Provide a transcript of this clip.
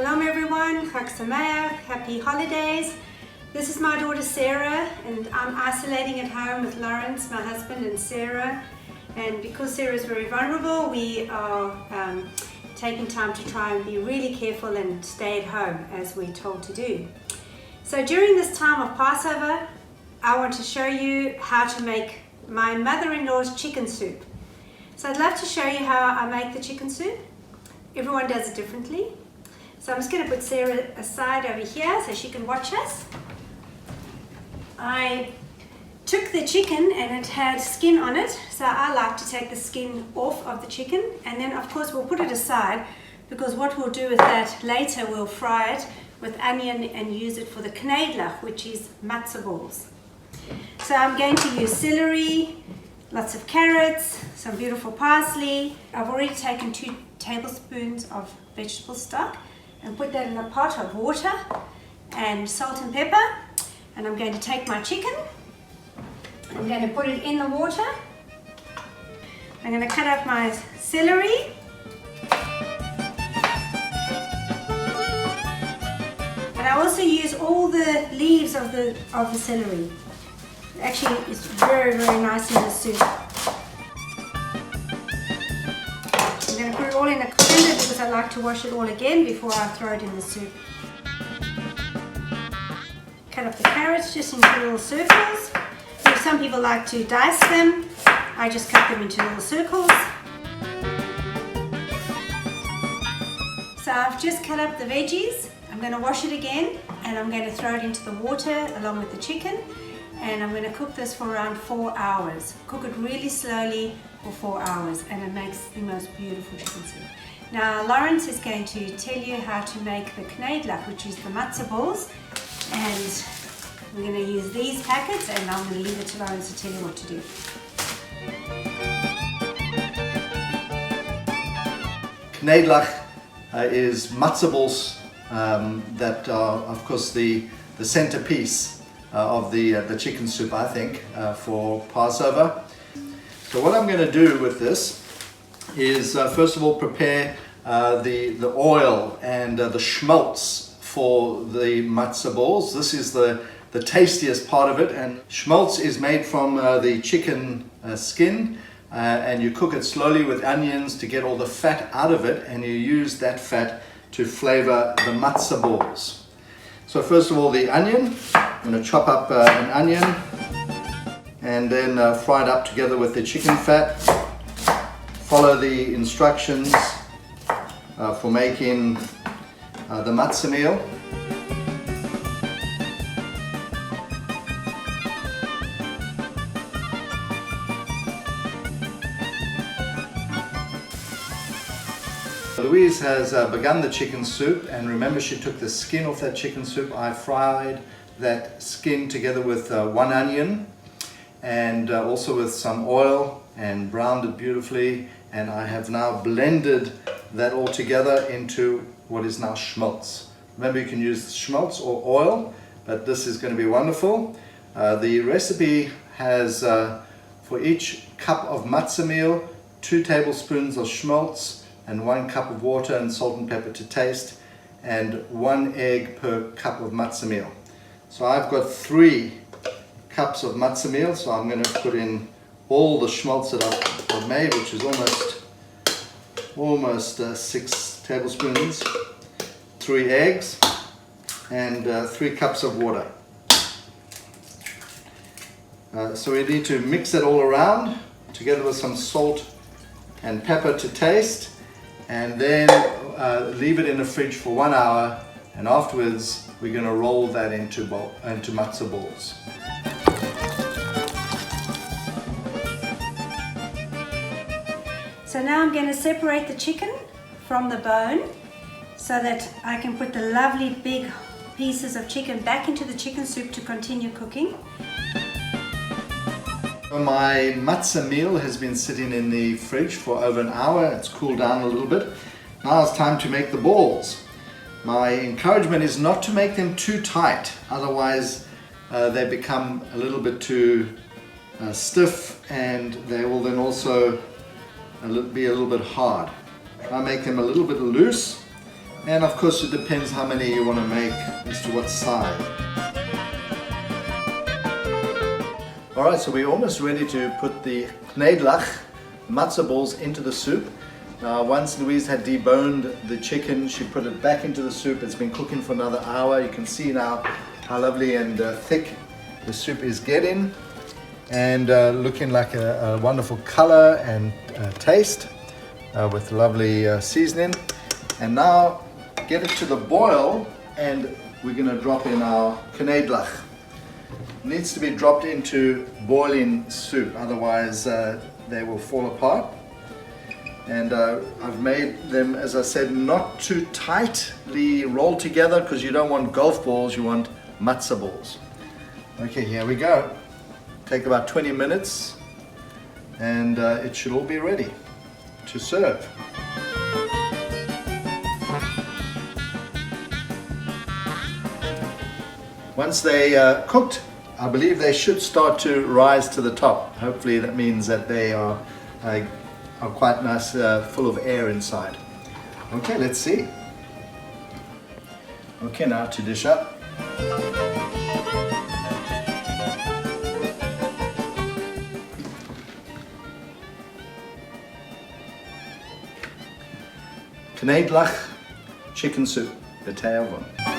Shalom everyone, Chag Sameach, happy holidays. This is my daughter Sarah and I'm isolating at home with Lawrence, my husband, and Sarah. And because Sarah is very vulnerable, we are taking time to try and be really careful and stay at home as we're told to do. So during this time of Passover, I want to show you how to make my mother-in-law's chicken soup. So I'd love to show you how I make the chicken soup. Everyone does it differently. So I'm just going to put Sarah aside over here so she can watch us. I took the chicken and it had skin on it, so I like to take the skin off of the chicken, and then of course we'll put it aside because what we'll do with that later, we'll fry it with onion and use it for the Kneidlach, which is matzo balls. So I'm going to use celery, lots of carrots, some beautiful parsley. I've already taken 2 tablespoons of vegetable stock and put that in a pot of water and salt and pepper. And I'm going to take my chicken, I'm going to put it in the water. I'm going to cut up my celery. And I also use all the leaves of the celery. Actually, it's very, very nice in the soup. I'm going to put it all in a colander because I like to wash it all again before I throw it in the soup. Cut up the carrots just into little circles. If some people like to dice them, I just cut them into little circles. So I've just cut up the veggies. I'm going to wash it again and I'm going to throw it into the water along with the chicken. And I'm going to cook this for around 4 hours. Cook it really slowly for 4 hours and it makes the most beautiful chicken soup. Now Lawrence is going to tell you how to make the Kneidlach, which is the matzo balls. And we're going to use these packets and I'm going to leave it to Lawrence to tell you what to do. Kneidlach is matzo balls that are of course the centerpiece of the chicken soup, I think, for Passover. So what I'm going to do with this is first of all prepare the oil and the schmaltz for the matzo balls. This is the tastiest part of it, and schmaltz is made from the chicken skin, and you cook it slowly with onions to get all the fat out of it, and you use that fat to flavor the matzo balls. So first of all, the onion. I'm going to chop up an onion and then fry it up together with the chicken fat. Follow the instructions for making the matzo meal. Louise has begun the chicken soup, and remember she took the skin off that chicken soup. I fried that skin together with 1 onion and also with some oil and browned it beautifully, and I have now blended that all together into what is now schmaltz. Remember, you can use schmaltz or oil, but this is going to be wonderful. The recipe has for each cup of matzo meal 2 tablespoons of schmaltz and 1 cup of water and salt and pepper to taste, and 1 egg per cup of matzo meal. So I've got 3 cups of matzo meal, so I'm going to put in all the schmaltz that I've made, which is almost 6 tablespoons, 3 eggs, and 3 cups of water. So we need to mix it all around together with some salt and pepper to taste, and then leave it in the fridge for 1 hour, and afterwards we're going to roll that into matzo balls. So now I'm going to separate the chicken from the bone so that I can put the lovely big pieces of chicken back into the chicken soup to continue cooking. My matzo meal has been sitting in the fridge for over an hour. It's cooled down a little bit. Now it's time to make the balls. My encouragement is not to make them too tight, otherwise they become a little bit too stiff, and they will then also be a little bit hard. I make them a little bit loose, And of course it depends how many you want to make as to what size. Alright, so we're almost ready to put the Kneidlach matzo balls into the soup. Now once Louise had deboned the chicken, she put it back into the soup. It's been cooking for another hour. You can see now how lovely and thick the soup is getting, and looking like a wonderful color and taste with lovely seasoning. And now get it to the boil, and we're going to drop in our Kneidlach. It needs to be dropped into boiling soup, otherwise they will fall apart. And I've made them, as I said, not too tightly rolled together, because you don't want golf balls, you want matzo balls. Okay, here we go. Take about 20 minutes and it should all be ready to serve. Once they cooked, I believe they should start to rise to the top. Hopefully that means that they are quite nice, full of air inside. Okay, let's see. Okay, now to dish up. Kneidlach chicken soup, the tail one.